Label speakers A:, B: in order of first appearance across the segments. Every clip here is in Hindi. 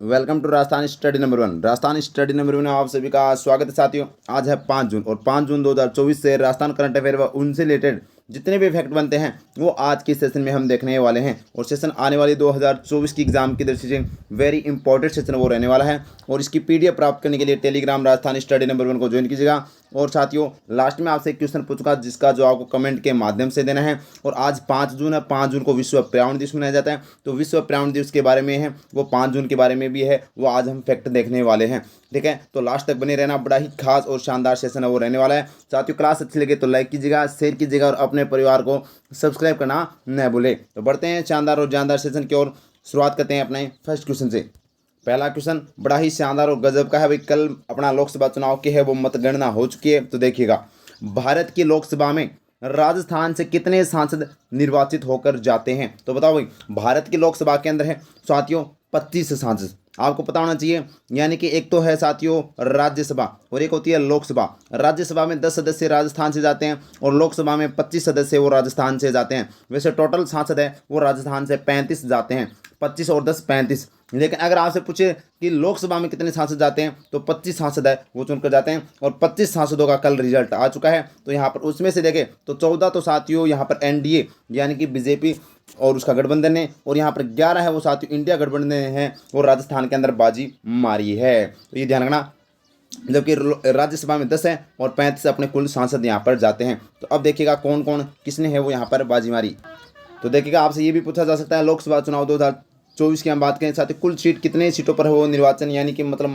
A: Welcome to Rajasthan study number 1। Rajasthan study number 1 में आप सभी का स्वागत है साथियों। आज है 5 जून और 5 जून 2024 से राजस्थान करंट अफेयर व उनसे रिलेटेड जितने भी फैक्ट बनते हैं वो आज के सेशन में हम देखने वाले हैं। और सेशन आने वाली 2024 की एग्जाम की दृष्टि से वेरी इंपॉर्टेंट सेशन वो रहने वाला है। और इसकी पीडीएफ प्राप्त करने के लिए टेलीग्राम राजस्थान स्टडी नंबर 1 को ज्वाइन कीजिएगा। और साथियों लास्ट में आपसे एक क्वेश्चन पूछूंगा जिसका जो आपको कमेंट के माध्यम से देना है। और आज 5 जून है, 5 जून को विश्व पर्यावरण दिवस मनाया जाता है। तो विश्व पर्यावरण दिवस के बारे में है वो 5 जून के बारे में भी है, वो आज हम फैक्ट देखने वाले हैं। ठीक है, तो लास्ट तक बने रहना, बड़ा ही खास और शानदार सेशन है वो रहने वाला है। साथियों क्लास अच्छी लगे तो लाइक कीजिएगा, शेयर कीजिएगा और अपने परिवार को सब्सक्राइब करना न भूले। तो बढ़ते हैं शानदार और जानदार सेशन की ओर। शुरुआत करते हैं अपने फर्स्ट क्वेश्चन से। पहला क्वेश्चन बड़ा ही शानदार और गजब का है भाई। कल अपना लोकसभा चुनाव की है वो मतगणना हो चुकी है। तो देखिएगा भारत की लोकसभा में राजस्थान से कितने सांसद निर्वाचित होकर जाते हैं। तो बताओ भाई, भारत की लोकसभा के अंदर है साथियों 25 सांसद। आपको पता होना चाहिए, यानी कि एक तो है साथियों राज्यसभा और एक होती है लोकसभा। राज्यसभा में 10 सदस्य राजस्थान से जाते हैं और लोकसभा में 25 सदस्य वो राजस्थान से जाते हैं। वैसे टोटल सांसद है वो राजस्थान से 35 जाते हैं, 25 और 10 35। लेकिन अगर आपसे पूछे कि लोकसभा में कितने सांसद जाते हैं तो 25 सांसद है वो चुनकर जाते हैं। और 25 सांसदों का कल रिजल्ट आ चुका है। तो यहाँ पर उसमें से देखें तो 14 तो साथियों यहाँ पर एनडीए यानी कि बीजेपी और उसका गठबंधन ने, और यहाँ पर 11 है वो साथियों इंडिया गठबंधन ने है वो राजस्थान के अंदर बाजी मारी है। तो ये ध्यान रखना। जबकि राज्यसभा में 10 है और 35 अपने कुल सांसद यहाँ पर जाते हैं। तो अब देखिएगा कौन कौन किसने है वो यहाँ पर बाजी मारी। तो देखिएगा आपसे ये भी पूछा जा सकता है लोकसभा चुनाव 2024 की हम बात करें साथ ही कुल सीट कितने सीटों पर है वो निर्वाचन यानी कि मतलब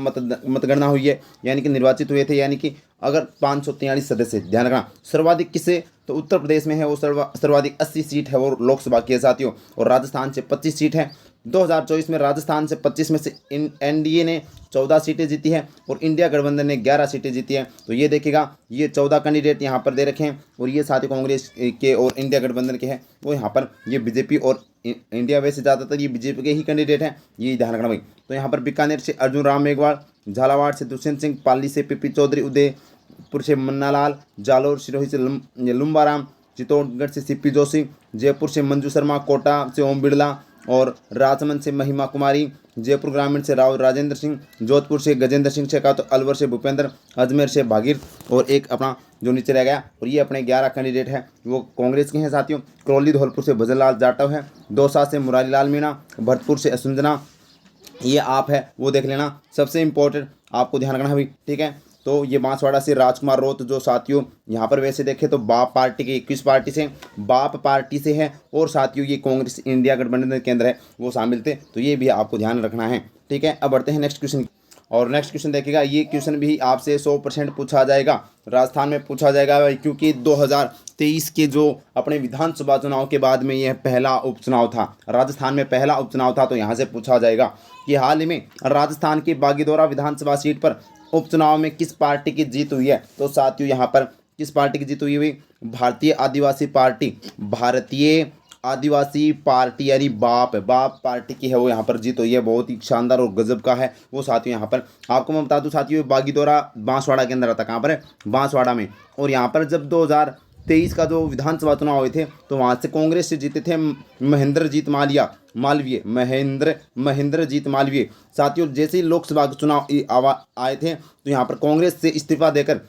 A: मतगणना हुई है यानी कि निर्वाचित हुए थे, यानी कि अगर 543 सदस्य। ध्यान रखना सर्वाधिक किसे, तो उत्तर प्रदेश में है वो सर्वाधिक 80 सीट है वो लोकसभा की है साथियों। और राजस्थान से 25 सीट है। 2024 में राजस्थान से 25 में से एनडीए ने 14 सीटें जीती है और इंडिया गठबंधन ने 11 सीटें जीती हैं। तो ये देखिएगा ये 14 कैंडिडेट यहाँ पर दे रखे हैं और ये साथ ही कांग्रेस के और इंडिया गठबंधन के हैं वो यहाँ पर ये बीजेपी और इंडिया वैसे ज़्यादातर ये बीजेपी के ही कैंडिडेट हैं, ये ध्यान रखना भाई। तो यहाँ पर बीकानेर से अर्जुन राम मेघवाल, झालावाड़ से दुष्यंत सिंह, पाली से पीपी चौधरी, उदयपुर से मन्नालाल, जालोर सिरोही से लुम्बाराम, चित्तौड़गढ़ से सीपी जोशी, जयपुर से मंजू शर्मा, कोटा से ओम बिड़ला और राजमंद से महिमा कुमारी, जयपुर ग्रामीण से राव राजेंद्र सिंह, जोधपुर से गजेंद्र सिंह शेखा, तो अलवर से भूपेंद्र, अजमेर से भागीर और एक अपना जो नीचे रह गया। और ये अपने 11 कैंडिडेट हैं वो कांग्रेस के हैं साथियों। करौली धौलपुर से भजनलाल जाटव है, दौसा से मुरारी लाल मीणा, भरतपुर से असुंजना ये आप है वो देख लेना। सबसे इम्पोर्टेंट आपको ध्यान रखना भी, ठीक है। तो ये बांसवाड़ा से राजकुमार रोत जो साथियों यहाँ पर वैसे देखें तो बाप पार्टी के 21 पार्टी से बाप पार्टी से है और साथियों ये कांग्रेस इंडिया गठबंधन के अंदर है वो शामिल थे। तो ये भी आपको ध्यान रखना है, ठीक है। अब बढ़ते हैं नेक्स्ट क्वेश्चन। और नेक्स्ट क्वेश्चन देखिएगा, ये क्वेश्चन भी आपसे 100% पूछा जाएगा, राजस्थान में पूछा जाएगा भाई, क्योंकि 2023 के जो अपने विधानसभा चुनाव के बाद में यह पहला उपचुनाव था, राजस्थान में पहला उपचुनाव था। तो यहाँ से पूछा जाएगा कि हाल ही में राजस्थान की बागीदोरा विधानसभा सीट पर उपचुनाव में किस पार्टी की जीत हुई है। तो साथियों यहाँ पर किस पार्टी की जीत हुई हुई, भारतीय आदिवासी पार्टी, भारतीय आदिवासी पार्टी यानी बाप पार्टी की है वो यहाँ पर जीत हुई है। बहुत ही शानदार और गजब का है वो साथियों। यहाँ पर आपको मैं बता दूं साथियों बागीदोरा बांसवाड़ा के अंदर आता, कहाँ पर है बांसवाड़ा में। और यहाँ पर जब 2023 का जो विधानसभा चुनाव हुए थे तो वहाँ से कांग्रेस से जीते थे महेंद्रजीत मालवीय साथियों। जैसे ही लोकसभा के चुनाव आए थे तो यहाँ पर कांग्रेस से इस्तीफा देकर,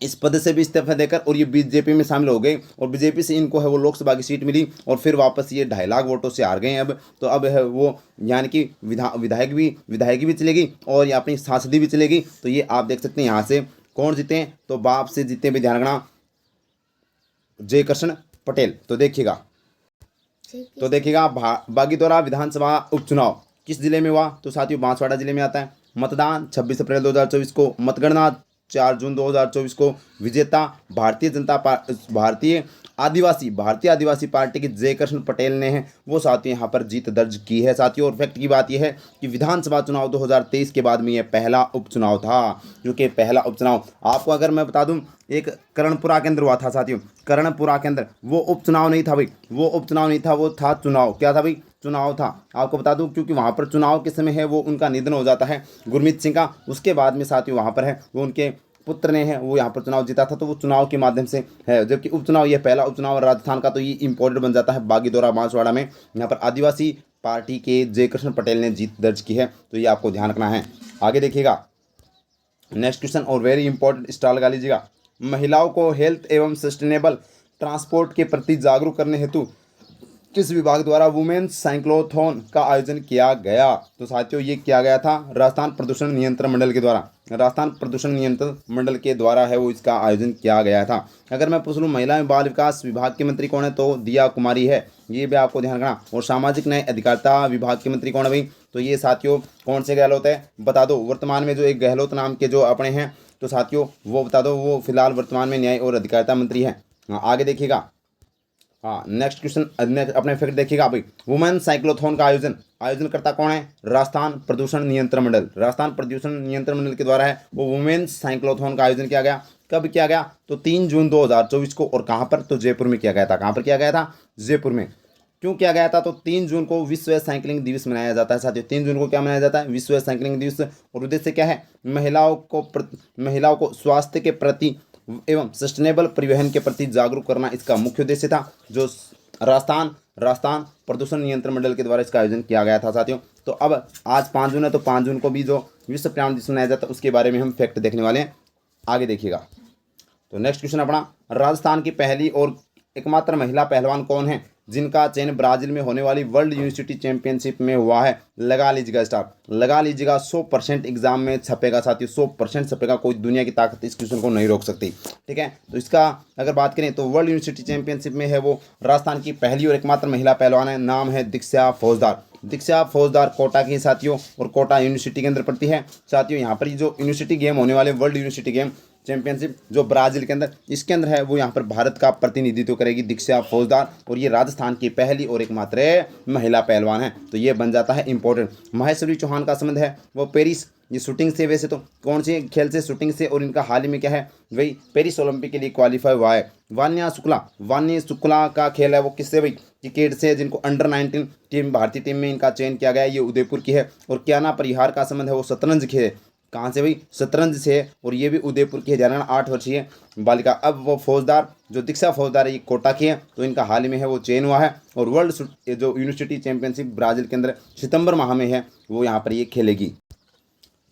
A: इस पद से भी इस्तीफा देकर और ये बीजेपी में शामिल हो गए और बीजेपी से इनको है वो लोकसभा की सीट मिली और फिर वापस ये 2.5 लाख वोटों से हार गए हैं। अब तो अब है वो यानी कि विधायक भी चलेगी और ये अपनी सांसदी भी चलेगी। तो ये आप देख सकते हैं यहाँ से कौन जीते हैं, तो बाप से जीते भी, ध्यान रखना जयकृष्ण पटेल। तो देखिएगा बागीदोरा विधानसभा उपचुनाव किस जिले में हुआ, तो साथियों बांसवाड़ा जिले में आता है। मतदान 26 अप्रैल 2024 को, मतगणना 4 जून 2024 को। विजेता भारतीय आदिवासी पार्टी के जयकृष्ण पटेल ने है वो साथियों यहाँ पर जीत दर्ज की है साथियों। और फैक्ट की बात यह है कि विधानसभा चुनाव 2023 के बाद में यह पहला उपचुनाव था, जो कि पहला उपचुनाव आपको अगर मैं बता दूं एक करणपुरा के अंदर हुआ था साथियों। करणपुरा के अंदर वो उपचुनाव नहीं था भाई, वो उपचुनाव नहीं था, वो था चुनाव। क्या था भाई, चुनाव था। आपको बता दूं क्योंकि वहाँ पर चुनाव के समय है वो उनका निधन हो जाता है गुरमीत सिंह का। उसके बाद में साथियों वहाँ पर है वो उनके पुत्र ने है वो यहाँ पर चुनाव जीता था, तो वो चुनाव के माध्यम से है। जबकि उपचुनाव ये पहला उपचुनाव राजस्थान का, तो ये इंपॉर्टेंट बन जाता है बागीदोरा बांसवाड़ा में। यहाँ पर आदिवासी पार्टी के जयकृष्ण पटेल ने जीत दर्ज की है, तो ये आपको ध्यान रखना है। आगे देखिएगा नेक्स्ट क्वेश्चन और वेरी इंपॉर्टेंट, स्टार लगा लीजिएगा। महिलाओं को हेल्थ एवं सस्टेनेबल ट्रांसपोर्ट के प्रति जागरूक करने हेतु किस विभाग द्वारा वुमेन्स साइक्लोथॉन का आयोजन किया गया? तो साथियों ये किया गया था राजस्थान प्रदूषण नियंत्रण मंडल के द्वारा। राजस्थान प्रदूषण नियंत्रण मंडल के द्वारा है वो इसका आयोजन किया गया था। अगर मैं पूछ लूँ महिला एवं बाल विकास विभाग के मंत्री कौन है, तो दिया कुमारी है, ये भी आपको ध्यान रखना। और सामाजिक न्याय अधिकारिता विभाग के मंत्री कौन है भाई, तो ये साथियों कौन से गहलोत है, बता दो। वर्तमान में जो एक गहलोत नाम के जो अपने हैं, तो साथियों वो बता दो, वो फिलहाल वर्तमान में न्याय और अधिकारिता मंत्री हैं। आगे देखिएगा, हाँ नेक्स्ट क्वेश्चन अपने फैक्ट देखिएगा भाई। वुमेन साइक्लोथॉन का आयोजन करता कौन है? राजस्थान प्रदूषण नियंत्रण मंडल। राजस्थान प्रदूषण नियंत्रण मंडल के द्वारा है वो वुमेन साइक्लोथॉन का आयोजन किया गया। कब किया गया? तो 3 जून 2024 को। और कहाँ पर? तो जयपुर में किया गया था। कहाँ पर किया गया था? जयपुर में। क्यों किया गया था? तो 3 जून को विश्व साइकिलिंग दिवस मनाया जाता है साथियों। 3 जून को क्या मनाया जाता है? विश्व साइकिलिंग दिवस। और उद्देश्य क्या है? महिलाओं को स्वास्थ्य के प्रति एवं सस्टेनेबल परिवहन के प्रति जागरूक करना इसका मुख्य उद्देश्य था, जो राजस्थान प्रदूषण नियंत्रण मंडल के द्वारा इसका आयोजन किया गया था साथियों। तो अब आज 5 जून है, तो 5 जून को भी जो विश्व पर्यावरण दिवस मनाया जाता है उसके बारे में हम फैक्ट देखने वाले हैं। आगे देखिएगा, तो नेक्स्ट क्वेश्चन अपना, राजस्थान की पहली और एकमात्र महिला पहलवान कौन है जिनका चयन ब्राजील में होने वाली वर्ल्ड यूनिवर्सिटी चैंपियनशिप में हुआ है? लगा लीजिएगा स्टार, लगा लीजिएगा। 100% एग्जाम में छपेगा साथियों, 100% छपेगा। कोई दुनिया की ताकत इस क्वेश्चन को नहीं रोक सकती, ठीक है। तो इसका अगर बात करें तो वर्ल्ड यूनिवर्सिटी चैंपियनशिप में है वो राजस्थान की पहली और एकमात्र महिला पहलवान है, नाम है दीक्षा फौजदार। दीक्षा फौजदार कोटा की साथियों, और कोटा यूनिवर्सिटी के अंदर पड़ती है साथियों। यहाँ पर जो यूनिवर्सिटी गेम होने वाले वर्ल्ड यूनिवर्सिटी गेम चैंपियनशिप जो ब्राजील के अंदर, इसके अंदर है वो यहाँ पर भारत का प्रतिनिधित्व करेगी दीक्षा फौजदार। और ये राजस्थान की पहली और एकमात्र महिला पहलवान है, तो ये बन जाता है इंपॉर्टेंट। महेश्वरी चौहान का संबंध है वो पेरिस, ये शूटिंग से, वैसे तो कौन से खेल से? शूटिंग से। और इनका हाल ही में क्या है भाई, पेरिस ओलंपिक के लिए क्वालिफाई हुआ है। वान्या शुक्ला का खेल है वो किससे भाई? क्रिकेट से, जिनको अंडर 19 टीम भारतीय टीम में इनका चयन किया गया है, ये उदयपुर की है। और क्याना परिहार का संबंध है वो शतरंज खेल, कहाँ से भाई? शतरंज से है, और ये भी उदयपुर की है। ध्यान रखना, 8 वर्षीय बालिका। अब वो फौजदार जो दीक्षा फौजदार है ये कोटा की है, तो इनका हाल ही में है वो चयन हुआ है। और वर्ल्ड जो यूनिवर्सिटी चैंपियनशिप ब्राजील के अंदर सितंबर माह में है, वो यहाँ पर ये खेलेगी।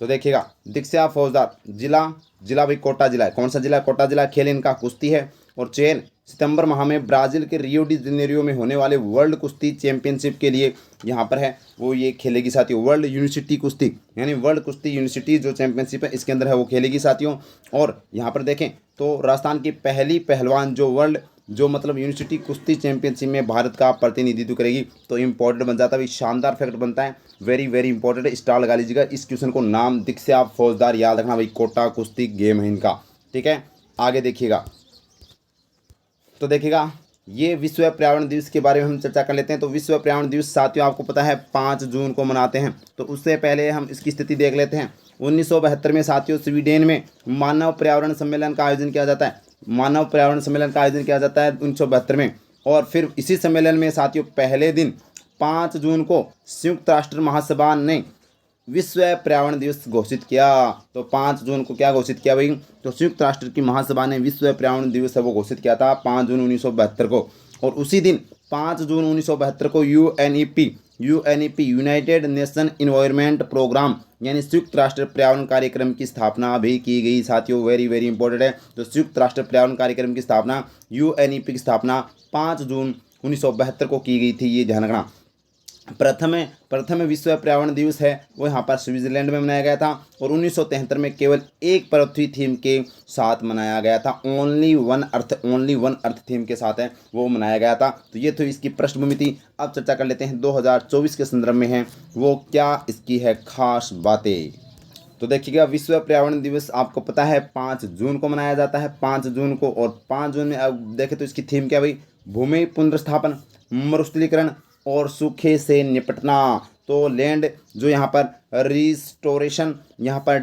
A: तो देखिएगा दीक्षा फौजदार, जिला भाई कोटा जिला है। कौन सा जिला? कोटा जिला। खेल इनका कुश्ती है, और चयन सितंबर माह में ब्राजील के रियो डी जेनेरियो में होने वाले वर्ल्ड कुश्ती चैंपियनशिप के लिए यहाँ पर है वो ये खेलेगी साथियों। वर्ल्ड यूनिवर्सिटी कुश्ती, यानी वर्ल्ड कुश्ती यूनिवर्सिटी जो चैंपियनशिप है इसके अंदर है वो खेलेगी साथियों। और यहाँ पर देखें तो राजस्थान की पहली पहलवान जो वर्ल्ड जो मतलब यूनिवर्सिटी कुश्ती चैंपियनशिप में भारत का प्रतिनिधित्व करेगी, तो इंपॉर्टेंट बन जाता है, शानदार फैक्ट बनता है, वेरी वेरी इंपॉर्टेंट है। स्टार लगा लीजिएगा इस क्वेश्चन को। नाम दीक्षा फौजदार याद रखना भाई, कोटा कुश्ती गेम है इनका, ठीक है। आगे देखिएगा, तो देखिएगा ये विश्व पर्यावरण दिवस के बारे में हम चर्चा कर लेते हैं। तो विश्व पर्यावरण दिवस साथियों आपको पता है 5 जून को मनाते हैं। तो उससे पहले हम इसकी स्थिति देख लेते हैं। 1972 में साथियों स्वीडन में मानव पर्यावरण सम्मेलन का आयोजन किया जाता है। मानव पर्यावरण सम्मेलन का आयोजन किया जाता है 1972 में। और फिर इसी सम्मेलन में साथियों पहले दिन 5 जून को संयुक्त राष्ट्र महासभा ने विश्व पर्यावरण दिवस घोषित किया। तो 5 जून को क्या घोषित किया भाई? तो संयुक्त राष्ट्र की महासभा ने विश्व पर्यावरण दिवस है वो घोषित किया था 5 जून 1972 को। और उसी दिन 5 जून 1972 को UNEP united nation environment programme यानी संयुक्त राष्ट्र पर्यावरण कार्यक्रम की स्थापना भी की गई साथियों। वेरी वेरी इंपॉर्टेंट है। तो संयुक्त राष्ट्र पर्यावरण कार्यक्रम की स्थापना यूएनईपी की स्थापना 5 जून 1972 को की गई थी, ये ध्यान रखना। प्रथम विश्व पर्यावरण दिवस है वो यहाँ पर स्विट्जरलैंड में मनाया गया था। और 1973 में केवल एक पृथ्वी थीम के साथ मनाया गया था। ओनली वन अर्थ थीम के साथ है वो मनाया गया था। तो ये तो इसकी पृष्ठभूमि थी। अब चर्चा कर लेते हैं 2024 के संदर्भ में है वो क्या इसकी है खास बातें। तो देखिएगा विश्व पर्यावरण दिवस आपको पता है 5 जून को मनाया जाता है, 5 जून को। और 5 जून में अब देखें तो इसकी थीम क्या भाई? भूमि पुनर्स्थापन, मरुस्थलीकरण और सूखे से निपटना। तो लैंड जो यहाँ पर रिस्टोरेशन, यहाँ पर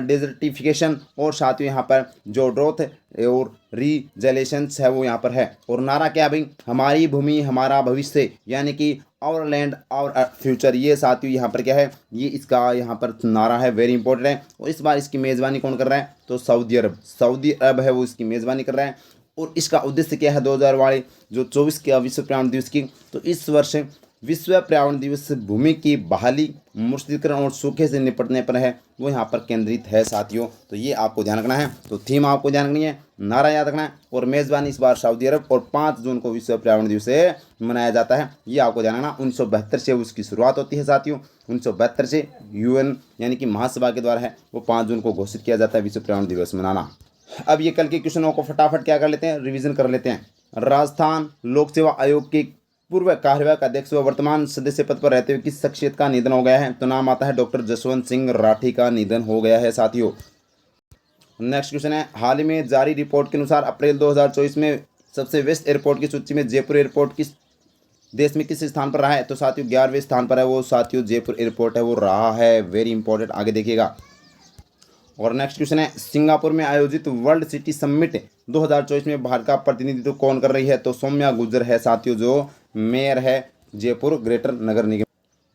A: डेजर्टिफिकेशन, और साथ ही यहाँ पर जो ड्रोथ और रीजेलेशंस है वो यहाँ पर है। और नारा क्या भाई? हमारी भूमि हमारा भविष्य, यानी कि आवर लैंड आवर फ्यूचर। ये साथियों यहाँ पर क्या है? ये इसका यहाँ पर नारा है, वेरी इंपॉर्टेंट है। और इस बार इसकी मेज़बानी कौन कर रहा है? तो सऊदी अरब है वो इसकी मेज़बानी कर रहा है। और इसका उद्देश्य क्या है 2024 के विश्व पर्यावरण दिवस की? तो इस वर्ष विश्व पर्यावरण दिवस भूमि की बहाली, मरुस्थलीकरण और सूखे से निपटने पर है, वो यहाँ पर केंद्रित है साथियों। तो ये आपको ध्यान रखना है। तो थीम आपको ध्यान रखनी है, नारा याद रखना है, और मेज़बानी इस बार सऊदी अरब, और 5 जून को विश्व पर्यावरण दिवस मनाया जाता है। ये आपको ध्यान रखना। 1972 से उसकी शुरुआत होती है साथियों। 1972 से UN यानी कि महासभा के द्वारा है वो 5 जून को घोषित किया जाता है विश्व पर्यावरण दिवस मनाना। अब ये कल के क्वेश्चनों को फटाफट क्या कर लेते हैं, रिवीजन कर लेते हैं। राजस्थान लोक सेवा आयोग के पूर्व कार्यवाहक अध्यक्ष व वर्तमान सदस्य पद पर रहते हुए किस शख्सियत का निधन हो गया है? तो नाम आता है डॉक्टर जसवंत सिंह राठी का निधन हो गया है साथियों। नेक्स्ट क्वेश्चन है, हाल ही में जारी रिपोर्ट के अनुसार अप्रैल 2024 में सबसे व्यस्त एयरपोर्ट की सूची में जयपुर एयरपोर्ट किस देश में किस स्थान पर रहा है? तो साथियों 11वें स्थान पर है वो साथियों, जयपुर एयरपोर्ट है वो रहा है। वेरी इंपॉर्टेंट, आगे देखिएगा। और नेक्स्ट क्वेश्चन है, सिंगापुर में आयोजित वर्ल्ड सिटी समिट 2024 में भारत का प्रतिनिधित्व कौन कर रही है? तो सौम्या गुर्जर है साथियों, जो मेयर है जयपुर ग्रेटर नगर निगम।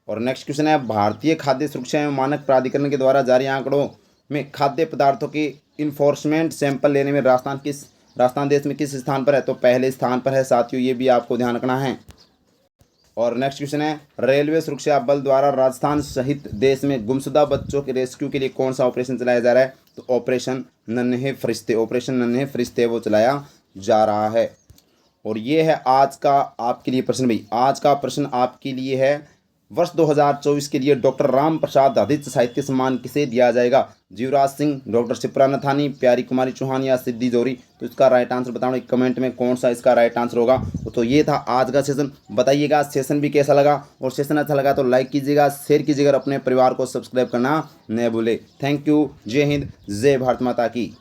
A: और नेक्स्ट क्वेश्चन है, भारतीय खाद्य सुरक्षा एवं मानक प्राधिकरण के द्वारा जारी आंकड़ों में खाद्य पदार्थों की इन्फोर्समेंट सैंपल लेने में राजस्थान देश में किस स्थान पर है? तो पहले स्थान पर है साथियों, ये भी आपको ध्यान रखना है। और नेक्स्ट क्वेश्चन है, रेलवे सुरक्षा बल द्वारा राजस्थान सहित देश में गुमशुदा बच्चों के रेस्क्यू के लिए कौन सा ऑपरेशन चलाया जा रहा है? तो ऑपरेशन नन्हे फरिश्ते वो चलाया जा रहा है। और ये है आज का आपके लिए प्रश्न भाई। आज का प्रश्न आपके लिए है, वर्ष 2024 के लिए डॉक्टर राम प्रसाद आदित्य साहित्य सम्मान किसे दिया जाएगा? जीवराज सिंह, डॉक्टर शिप्रा नथानी, प्यारी कुमारी चौहान या सिद्धि जोरी? तो इसका राइट आंसर बताओ एक कमेंट में, कौन सा इसका राइट आंसर होगा। तो ये था आज का सेशन। बताइएगा सेशन भी कैसा लगा, और सेशन अच्छा लगा तो लाइक कीजिएगा, शेयर कीजिएगा, अपने परिवार को सब्सक्राइब करना न भूले। Thank you. जय हिंद, जय भारत माता की।